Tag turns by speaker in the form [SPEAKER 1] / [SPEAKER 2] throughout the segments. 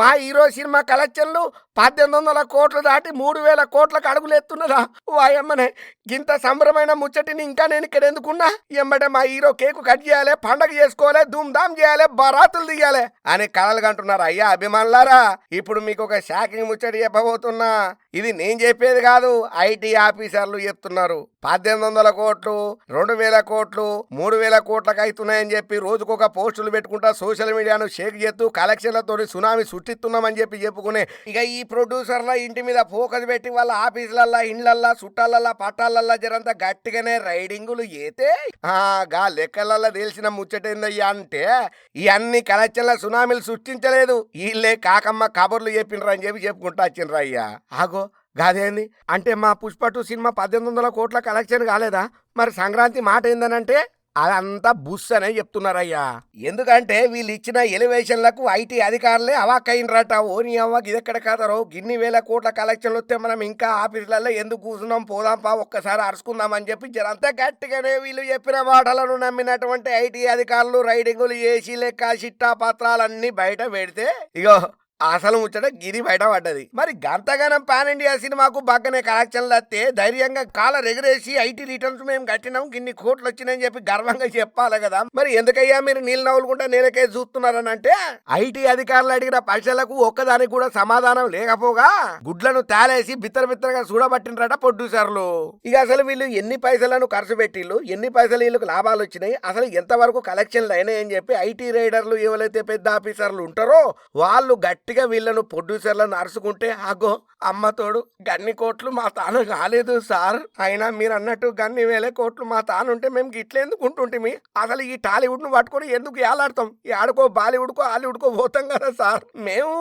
[SPEAKER 1] మా hero cinema కలెక్షన్లు 1800 కోట్లు దాటి 3000 కోట్లకు అడుగులెత్తున్నదా వాయమ్మనే. గింత సంబరమైన ముచ్చటిని ఇంకా నేను ఇక్కడ ఎందుకున్నా? ఎంబటే మా హీరో కేకు కట్ చేయాలి, పండగ చేసుకోవాలి, ధూమ్ధామ్ చేయాలి, బరాతులు దిగాలి అని కలలు కంటున్నారు. అయ్యా అభిమానులారా, ఇప్పుడు మీకు ఒక షాకింగ్ ముచ్చటి చెప్పబోతున్నా. ఇది నేను చెప్పేది కాదు, ఐటీ ఆఫీసర్లు చెప్తున్నారు. 1800 కోట్లు, 2000 కోట్లు, 3000 కోట్లకు అవుతున్నాయని చెప్పి రోజుకొక పోస్టులు పెట్టుకుంటా సోషల్ మీడియాను షేక్ చేస్తూ కలెక్షన్లతో సునామీ సృష్టిస్తున్నామని చెప్పి చెప్పుకునే ఇక ఈ ప్రొడ్యూసర్ల ఇంటి మీద ఫోకస్ పెట్టి వాళ్ళ ఆఫీసులల్లా, ఇండ్లల్లా, చుట్టాలల్లా, పట్టాలల్లా జరంతా గట్టిగానే రైడింగులు చేతే గా లెక్కలల్లా తెలిసిన ముచ్చటేందయ్యా అంటే ఇవన్నీ కలెక్షన్ల సునామీలు సృష్టించలేదు, వీళ్ళే కాకమ్మ కబుర్లు చెప్పినరు అని చెప్పి చెప్పుకుంటా వచ్చిండ్రు. అయ్యా ఆగో గాదేంది అంటే మా పుష్ప 2 సినిమా 1800 కోట్ల కలెక్షన్ కాలేదా? మరి సంక్రాంతి మాట ఏందనంటే అదంతా బుస్ అనే చెప్తున్నారయ్యా. ఎందుకంటే వీళ్ళు ఇచ్చిన ఎలివేషన్లకు ఐటీ అధికారులే అవాక్కైనరట. ఓని అవ్వకి ఇదెక్కడ కాదరో, గిన్ని వేల కోట్ల కలెక్షన్లు వస్తే మనం ఇంకా ఆఫీసులలో ఎందుకు కూర్చున్నాం, పోదాంపా ఒక్కసారి అరుచుకుందామని చెప్పి జరంతా గట్టిగానే వీళ్ళు చెప్పిన మాటలను నమ్మినటువంటి ఐటీ అధికారులు రైడింగులు చేసి లెక్క చిట్టా పత్రాలన్నీ బయట పెడితే ఇగో అసలు ముచ్చట గిరి బయట పడ్డది. మరి గంతగానం పాన్ ఇండియా సినిమాకు బాగానే కలెక్షన్లు వస్తే ధైర్యంగా కాలర్ ఎగరేసి ఐటీ రిటర్న్స్ మేము కట్టినాం, గిన్ని కోట్లు వచ్చినాయని చెప్పి గర్వంగా చెప్పాలి కదా. మరి ఎందుకయ్యా మీరు నీళ్ళు నవ్వులుకుంటా నేలకే చూస్తున్నారని అంటే ఐటీ అధికారులు అడిగిన ప్రశ్నలకు ఒక్కదానికి కూడా సమాధానం లేకపోగా గుడ్లను తాలేసి బిత్తరగా చూడబట్టినరట ప్రొడ్యూసర్లు. ఇక అసలు వీళ్ళు ఎన్ని పైసలను ఖర్చు పెట్టిళ్ళు, ఎన్ని పైసలు వీళ్ళకి లాభాలు వచ్చినాయి, అసలు ఎంతవరకు కలెక్షన్లు అయినాయని చెప్పి ఐటీ రైడర్లు ఎవరైతే పెద్ద ఆఫీసర్లు ఉంటారో వాళ్ళు గట్టిగా వీళ్ళను ప్రొడ్యూసర్లను అరుచుకుంటే అగో అమ్మతోడు గన్ని కోట్లు మా తాను కాలేదు సార్, అయినా మీరు అన్నట్టు గన్ని వేల కోట్లు మా తానుంటే మేము గిట్లేందుకు ఉంటుంటిమి, అసలు ఈ టాలీవుడ్ ను పట్టుకొని ఎందుకు ఏలాడతాం, ఈ ఆడుకో బాలీవుడ్కో హాలీవుడ్కో పోతాం కదా సార్, మేము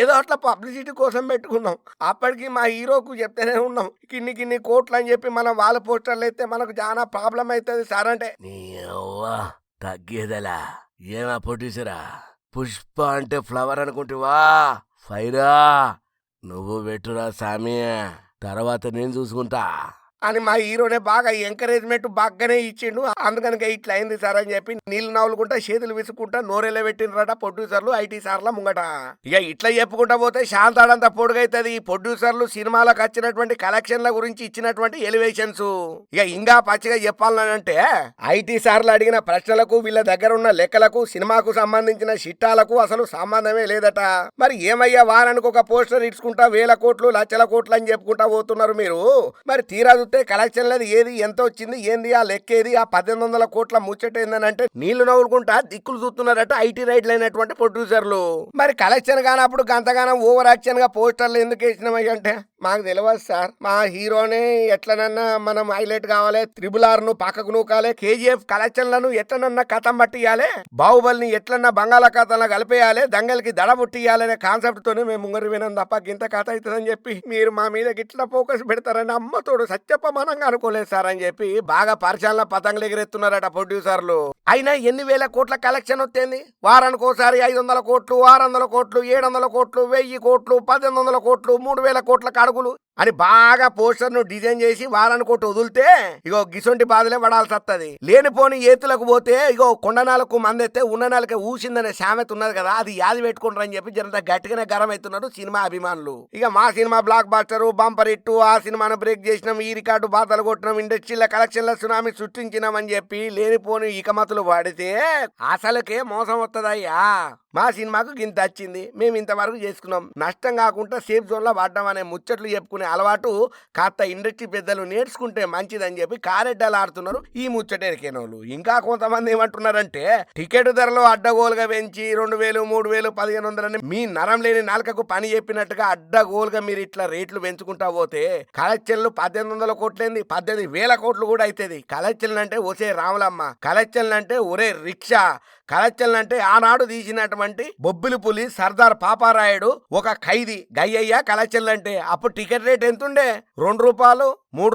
[SPEAKER 1] ఏదో అట్లా పబ్లిసిటీ కోసం పెట్టుకున్నాం, అప్పటికి మా హీరోకు చెప్తేనే ఉన్నాం కిన్ని కోట్లు అని చెప్పి మనం వాళ్ళ పోస్టర్లు అయితే మనకు చాలా ప్రాబ్లం అవుతుంది సార్ అంటే
[SPEAKER 2] తగ్గేదలా ఏమా ప్రొడ్యూసరా పుష్ప అంటే ఫ్లవర్ అనుకుంటువా, ఫైరా నువ్వు పెట్టురా సామి, తర్వాత నేను చూసుకుంటా
[SPEAKER 1] అని మా హీరోనే బాగా ఎంకరేజ్మెంట్ బాగానే ఇచ్చిండు. అందుకనిక ఇట్లా అయింది సార్ అని చెప్పి నీళ్ళు నవ్వులుకుంటా చేతులు విసుకుంటా నోరెళ్ళ పెట్టినరట ప్రొడ్యూసర్లు ఐటీ సార్ల ముంగట. ఇక ఇట్లా చెప్పుకుంటా పోతే శాంతాడంతా పొడుగైతుంది. ఈ ప్రొడ్యూసర్లు సినిమాలకు వచ్చినటువంటి కలెక్షన్ల గురించి ఇచ్చినటువంటి ఎలివేషన్స్ ఇక ఇంకా పచ్చిగా చెప్పాలంటే ఐటీ సార్లు అడిగిన ప్రశ్నలకు వీళ్ళ దగ్గర ఉన్న లెక్కలకు సినిమాకు సంబంధించిన చిట్టాలకు అసలు సంబంధమే లేదట. మరి ఏమయ్యా వారానికి ఒక పోస్టర్ ఇచ్చుకుంటా 1000 కోట్లు 1,00,000 కోట్లు అని చెప్పుకుంటా పోతున్నారు మీరు, మరి తీరా కలెక్షన్ లేదు ఏది ఎంత వచ్చింది ఏంది ఆ లెక్కేది, ఆ 1800 కోట్ల ముచ్చట ఏందనంటే నీళ్లు నవ్వులుకుంటా దిక్కులు చూస్తున్నారట ఐటీ రైడ్లు అయినటువంటి ప్రొడ్యూసర్లు. మరి కలెక్షన్ కానప్పుడు గంతగానం ఓవర్ యాక్షన్ గా పోస్టర్లు ఎందుకు వేసినామయ్య అంటే మాకు తెలియదు సార్, మా హీరోనే ఎట్లనన్నా మనం హైలైట్ కావాలి, RRR ను పక్కకు నూకాలి, కేజీఎఫ్ కలెక్షన్లను ఎట్లనన్నా కథం పట్టియాలి, బాహుబలిని ఎట్లన్నా బంగాళాఖాతంలో కలిపేయాలి, దంగల్కి దడ పుట్టియాలనే కాన్సెప్ట్ తోనే మేము ముంగరు వినం తప్ప గింత కథ అవుతుందని చెప్పి మీరు మా మీద గిట్లా ఫోకస్ పెడతారని అమ్మతోడు సత్యపమానంగా అనుకోలేదు సార్ అని చెప్పి బాగా పరిచయాల పతంగులు ఎగిరెత్తున్నారట ప్రొడ్యూసర్లు. అయినా ఎన్ని వేల కోట్ల కలెక్షన్ వస్తుంది, వారానికి ఒకసారి 500 కోట్లు 600 కోట్లు 700 కోట్లు 1000 కోట్లు 1800 కోట్లు 3000 కోట్ల కడుగులు అని బాగా పోస్టర్ ను డిజైన్ చేసి వారానికి ఒకటి వదిలితే ఇగో గిసొంటి బాధలే పడాల్సి వస్తుంది. లేనిపోని ఏతులకు పోతే ఇగో కొండనాలకు మందెత్తే ఉన్ననాలకే ఊసిందనే సామెత ఉన్నది కదా, అది యాది పెట్టుకుంటారు అని చెప్పి జనంతా గట్టిగానే గరం అవుతున్నారు సినిమా అభిమానులు. ఇక మా సినిమా బ్లాక్ బాస్టర్ బంపర్ ఇట్టు, ఆ సినిమాను బ్రేక్ చేసినాం, ఈ రికార్డు బాధలు కొట్టినాం, ఇండస్ట్రీల కలెక్షన్ల సునామీ సృష్టించినామని చెప్పి లేనిపోని ఇకమతులు వాడితే అసలుకే మోసం వస్తుందయ్యా. మా సినిమాకు గింత వచ్చింది, మేము ఇంతవరకు చేసుకున్నాం, నష్టం కాకుండా సేఫ్ జోన్ లో పడ్డాం అనే ముచ్చట్లు చెప్పుకునే అలవాటు కాస్త ఇండస్ట్రీ పెద్దలు నేర్చుకుంటే మంచిదని చెప్పి కారెడ్డలు ఆడుతున్నారు ఈ ముచ్చటెరికేనోళ్ళు. ఇంకా కొంతమంది ఏమంటున్నారంటే టికెట్ ధరలు అడ్డగోలుగా పెంచి 2000 3000 1500 మీ నరం లేని నాలుకకు పని చెప్పినట్టుగా అడ్డగోలుగా మీరు ఇట్లా రేట్లు పెంచుకుంటా పోతే కలెక్షన్లు 1800 కోట్లేంది 18,000 కోట్లు కూడా అవుతుంది. కలెక్షన్లు అంటే ఒసే రాములమ్మ, కలెక్షన్లు అంటే ఒరే రిక్షా, కలెక్షన్లు అంటే ఆనాడు తీసినటువంటి బొబ్బిలి పులి సర్దార్ పాపారాయుడు ఒక ఖైదీ గయ్యయ్య కలెక్షన్లు అంటే అప్పుడు టికెట్ రేట్ ఎంతుండే 2 రూపాయలు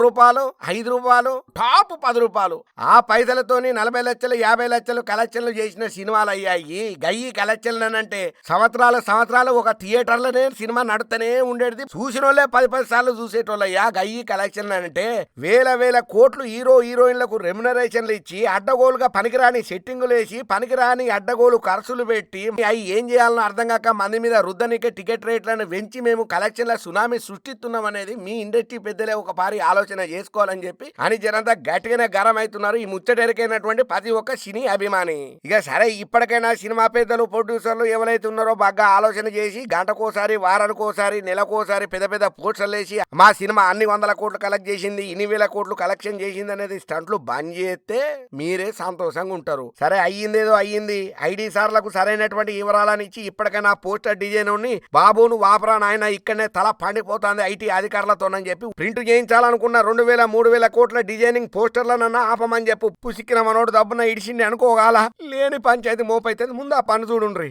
[SPEAKER 1] రూపాయలు, 5 రూపాయలు, టాప్ 10 రూపాయలు. ఆ పైసలతోని 40 లక్షలు, 50 లక్షలు కలెక్షన్లు చేసిన సినిమాలు అయ్యాయి. గయ్యి కలెక్షన్లు అంటే సంవత్సరాలు ఒక థియేటర్లోనే సినిమా నడుతూనే ఉండేది. చూసిన వాళ్ళే 10 సార్లు చూసేటోళ్ళయ్యా. గయ్యి కలెక్షన్లు అంటే వేల కోట్లు హీరో హీరోయిన్లకు రెమ్యునరేషన్లు ఇచ్చి అడ్డగోలుగా పనికిరాని సెట్టింగులు వేసి పనికిరాని అడ్డగోలు ఖర్చులు పెట్టి అవి ఏం చేయాలనో అర్థం కాక మంది మీద రుద్దనికే టికెట్ రేట్లను పెంచి మేము కలెక్షన్ల సునామీ సృష్టిస్తున్నాం అనేది మీ ఇండస్ట్రీ పెద్దలే ఒక పారి ఆలోచన చేసుకోవాలని చెప్పి అని జనంతా గట్టిగానే గరం అవుతున్నారు ఈ ముచ్చటెరికైనటువంటి ప్రతి ఒక్క సినీ అభిమాని. ఇక సరే ఇప్పటికైనా సినిమా పెద్దలు ప్రొడ్యూసర్లు ఎవరైతే ఉన్నారో బాగా ఆలోచన చేసి గంటకోసారి, వారానికోసారి, నెలకోసారి పెద్ద పోస్టర్లు వేసి మా సినిమా అన్ని 100 కోట్లు కలెక్ట్ చేసింది, ఇన్ని 1000 కోట్లు కలెక్షన్ చేసింది అనేది స్టంట్లు బంద్ చేస్తే మీరే సంతోషంగా ఉంటారు. సరే అయ్యిందేదో అయ్యింది. ఐడి సార్లకు సరైనటువంటి వివరాలను ఇచ్చి ఇప్పటికైనా పోస్టర్ డిజైన్ ఉన్ని బాబును వాపరా నాయన ఇక్కడనే తల పండిపోతుంది ఐటీ అధికారులతోనని చెప్పి ప్రింట్ చేయించాలనుకున్న 2000-3000 కోట్ల డిజైనింగ్ పోస్టర్లనన్నా ఆపమని చెప్పు. పుసిక్కిన మనోడు దబ్బున ఇడిచిండి అనుకోగాల లేని పంచాయతీ మోపైతే ముందు ఆ పని చూడుండ్రి.